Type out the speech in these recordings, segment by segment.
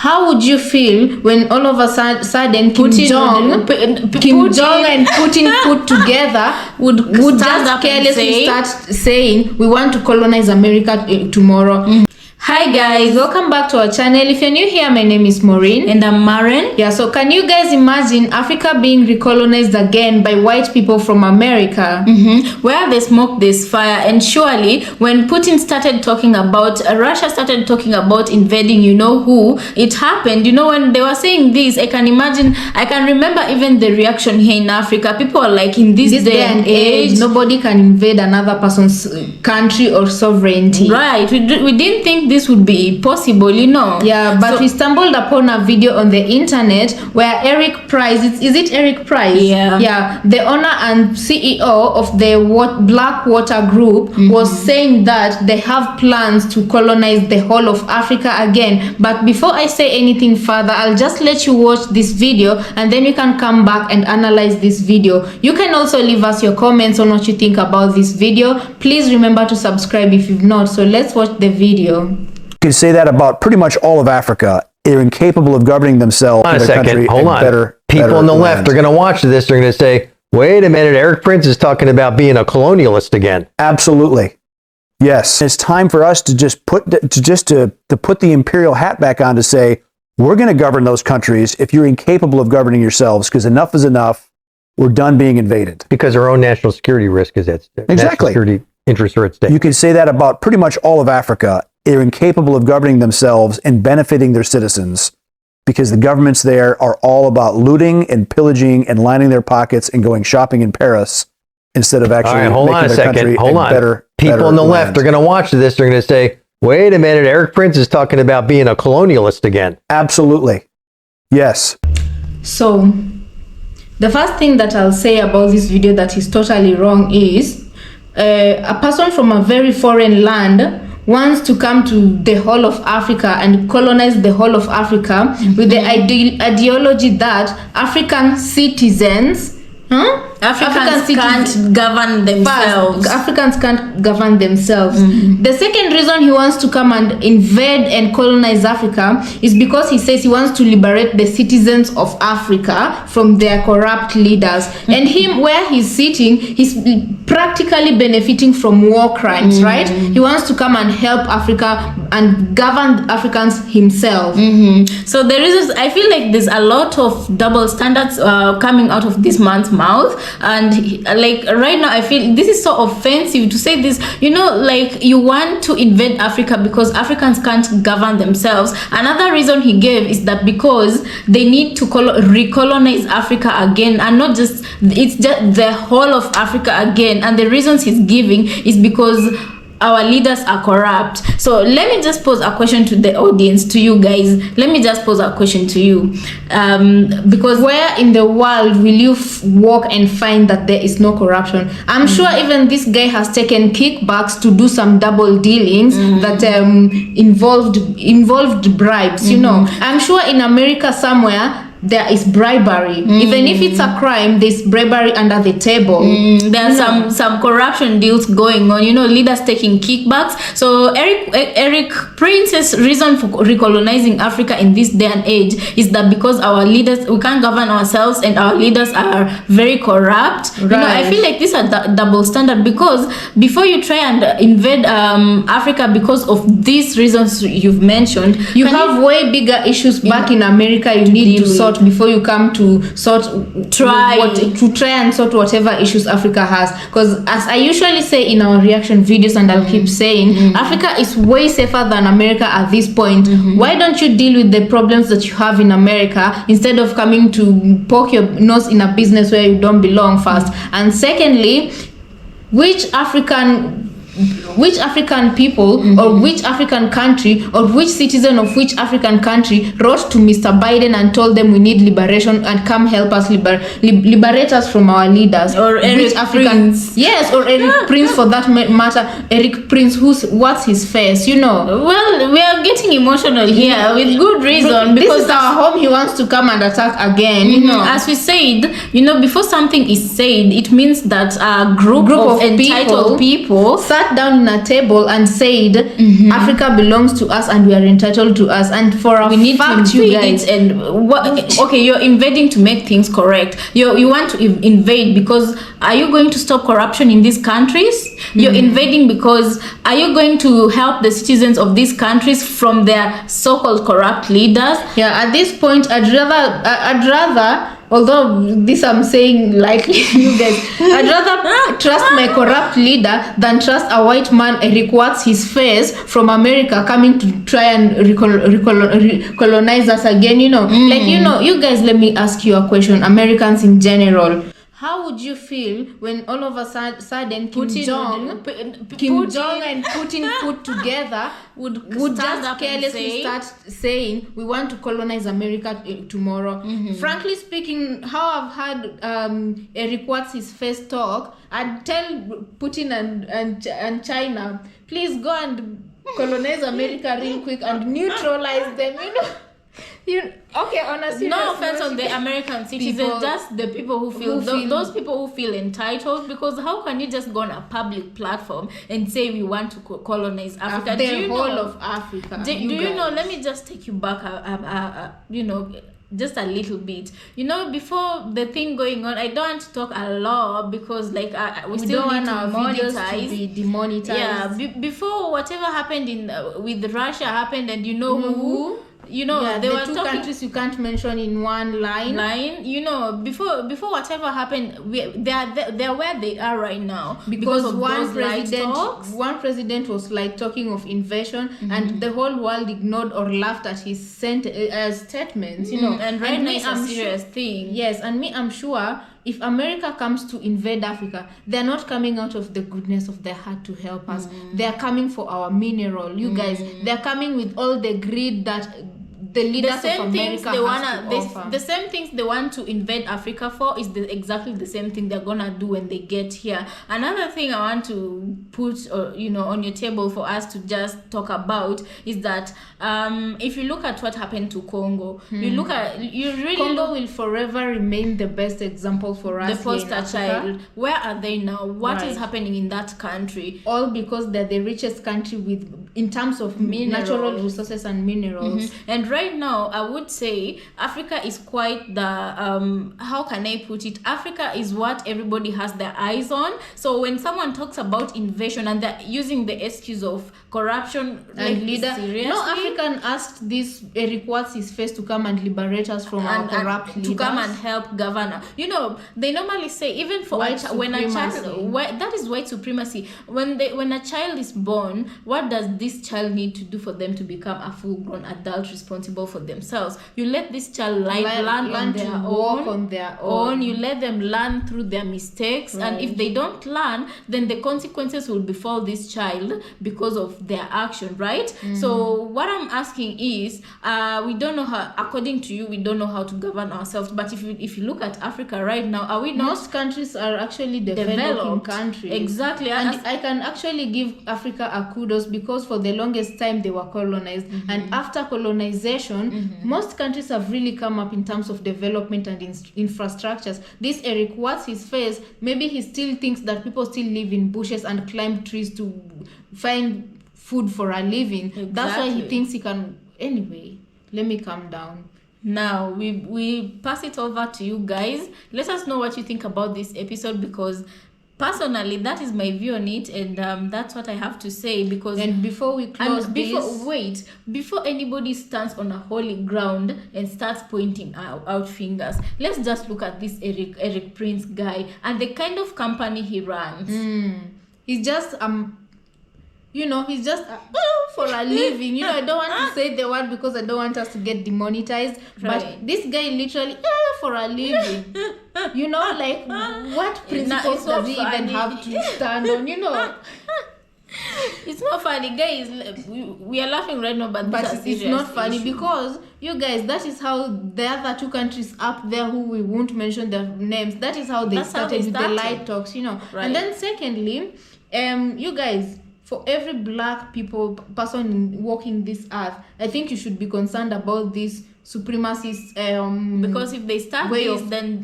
how would you feel when all of a sudden Kim Jong and Putin put together would just carelessly start saying we want to colonize America tomorrow? Hi guys, welcome back to our channel. If you're new here, my name is Maureen. And I'm Maren. Yeah, so can you guys imagine Africa being recolonized again by white people from America? Where they smoke this fire. And surely when Putin started talking about Russia started talking about invading you know who, it happened. You know, when they were saying this, I can remember even the reaction here in Africa. People are like, in this day and age, nobody can invade another person's country or sovereignty. Right. We didn't think this would be possible, you know. Yeah, but we stumbled upon a video on the internet where Erik Prince, is it Erik Prince? Yeah, the owner and CEO of the Blackwater Group was saying that they have plans to colonize the whole of Africa again. But before I say anything further, I'll just let you watch this video and then you can come back and analyze this video. You can also leave us your comments on what you think about this video. Please remember to subscribe if you've not. So let's watch the video. You can say that about pretty much all of Africa. They're incapable of governing themselves. Hold on a second. Hold on. People on the left are going to watch this. They're going to say, wait a minute, Erik Prince is talking about being a colonialist again. Absolutely. Yes. It's time for us to just put the imperial hat back on to say, we're going to govern those countries if you're incapable of governing yourselves, because enough is enough. We're done being invaded. Because our own national security risk is at stake. Exactly. National security interests are at stake. You can say that about pretty much all of Africa. They're incapable of governing themselves and benefiting their citizens because the governments there are all about looting and pillaging and lining their pockets and going shopping in Paris instead of actually making their country better. People on the left are going to watch this. They're going to say, wait a minute, Erik Prince is talking about being a colonialist again. Absolutely. Yes. So the first thing that I'll say about this video that is totally wrong is a person from a very foreign land wants to come to the whole of Africa and colonize the whole of Africa with the ideology that African citizens Africans can't govern themselves. Africans can't govern themselves. The second reason he wants to come and invade and colonize Africa is because he says he wants to liberate the citizens of Africa from their corrupt leaders. And him, where he's sitting, he's practically benefiting from war crimes, right? He wants to come and help Africa and govern Africans himself. So there is, I feel like there's a lot of double standards coming out of this man's mouth. And like right now I feel this is so offensive to say this, you know, like you want to invade Africa because Africans can't govern themselves. Another reason he gave is that because they need to recolonize Africa again, and not just, it's just the whole of Africa again. And the reasons he's giving is because our leaders are corrupt. So let me just pose a question to the audience, to you guys. Let me just pose a question to you, because where in the world will you walk and find that there is no corruption? I'm sure even this guy has taken kickbacks to do some double dealings that involved bribes. You know, I'm sure in America somewhere there is bribery. Even if it's a crime, there's bribery under the table. There are some corruption deals going on, you know, leaders taking kickbacks. So Erik Prince's reason for recolonizing Africa in this day and age is that because our leaders, we can't govern ourselves and our leaders are very corrupt. You know, I feel like this is a double standard, because before you try and invade Africa because of these reasons you've mentioned, you have way bigger issues back in America you need to sort before you come to try and sort whatever issues Africa has. Because as I usually say in our reaction videos, and I'll keep saying, Africa is way safer than America at this point. Why don't you deal with the problems that you have in America instead of coming to poke your nose in a business where you don't belong first? And secondly, which African people or which African country or which citizen of which African country wrote to Mr. Biden and told them we need liberation and come help us liberate us from our leaders? Or Erik Prince. Yes, or Erik Prince for that matter. Erik Prince, what's his face, you know? Well, we are getting emotional here with good reason, because this is our home. He wants to come and attack again, you know. As we said, you know, before something is said, it means that a group of entitled people such sat down in a table and said, Africa belongs to us and we are entitled to us. And for a we need fact, to you invade guys, it. And what? Okay, you're invading to make things correct. You want to invade because are you going to stop corruption in these countries? You're invading because are you going to help the citizens of these countries from their so-called corrupt leaders? yeah, at this point, I'd rather, although this I'm saying likely, you guys, I'd rather trust my corrupt leader than trust a white man, Erik Watts, his face from America coming to try and colonize us again, Like, you guys, let me ask you a question, Americans in general. How would you feel when all of a sudden Kim Jong and Putin put together would just carelessly start saying we want to colonize America tomorrow? Frankly speaking, how I've had Erik Watts his face talk, I'd tell Putin and China, please go and colonize America real quick and neutralize them, Okay, on a serious no offense on the American citizens, just the people who feel those people who feel entitled. Because how can you just go on a public platform and say we want to colonize Africa? The whole of Africa. Do you know? Let me just take you back. Just a little bit. Before the thing going on, I don't want to talk a lot because we still don't need to want our videos to be demonetized. Yeah, before whatever happened with Russia happened, and who. There were two countries you can't mention in one line. Before whatever happened, they're where they are right now because of one those president was talking of invasion, and the whole world ignored or laughed at his statements. And right now it's a serious thing. Yes, and I'm sure if America comes to invade Africa, they're not coming out of the goodness of their heart to help us. They're coming for our mineral, you guys. They're coming with all the greed that the leaders of America offer. The same things they want to invade Africa for is exactly the same thing they're gonna do when they get here. Another thing I want to put on your table for us to just talk about is that if you look at what happened to Congo, Congo will forever remain the best example for us. The poster child. Where are they now? What is happening in that country? All because they're the richest country in terms of natural resources and minerals. And right now, I would say Africa is quite the how can I put it? Africa is what everybody has their eyes on. So when someone talks about invasion and they're using the excuse of corruption and leader, seriously? no African asked this Erik Watts his face to come and liberate us from our corrupt leaders, to come and help governor. They normally say even for when a child, that is white supremacy. When a child is born, what does this child need to do for them to become a full-grown adult responsible for themselves? You let this child learn on their own. You let them learn through their mistakes, and if they don't learn, then the consequences will befall this child because of their action, right? So what I'm asking is, we don't know how, according to you, we don't know how to govern ourselves. But if you look at Africa right now, are we not? Most countries are actually developing countries. Exactly. And I can actually give Africa a kudos because for the longest time they were colonized, and after colonization, most countries have really come up in terms of development and infrastructures. This Erik Watts, his face, maybe he still thinks that people still live in bushes and climb trees to find food for a living. Exactly. That's why he thinks he can. Anyway, let me calm down. Now we pass it over to you guys. Let us know what you think about this episode, because personally that is my view on it, and that's what I have to say. Because before we close before anybody stands on a holy ground and starts pointing out fingers, let's just look at this Erik Prince guy and the kind of company he runs. He's just he's just for a living. I don't want to say the word because I don't want us to get demonetized. Right. But this guy literally for a living. What principles does he even have to stand on? It's not funny, guys. We are laughing right now, but it's not funny because you guys, that is how the other two countries up there, who we won't mention their names, that is how they started with the light talks. Right. And then secondly, you guys, for every black person walking this earth, I think you should be concerned about this supremacist because if they start this, then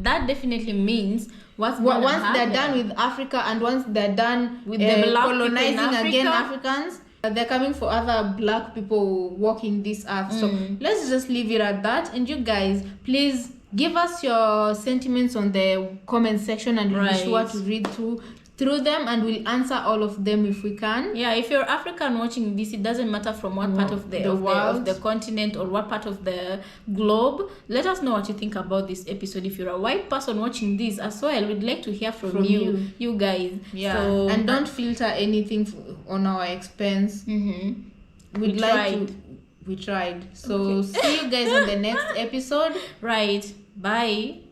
that definitely means once they're done with Africa and once they're done with the black colonizing people in again Africa. Africans, they're coming for other black people walking this earth. So let's just leave it at that. And you guys, please give us your sentiments on the comment section, and we'll be sure to read through them, and we'll answer all of them if we can. Yeah, if you're African watching this, it doesn't matter from what part of the world, of the continent, or what part of the globe. Let us know what you think about this episode. If you're a white person watching this as well, we'd like to hear from you guys. Yeah, so, and don't filter anything on our expense. We tried. So see you guys on the next episode. Right. Bye.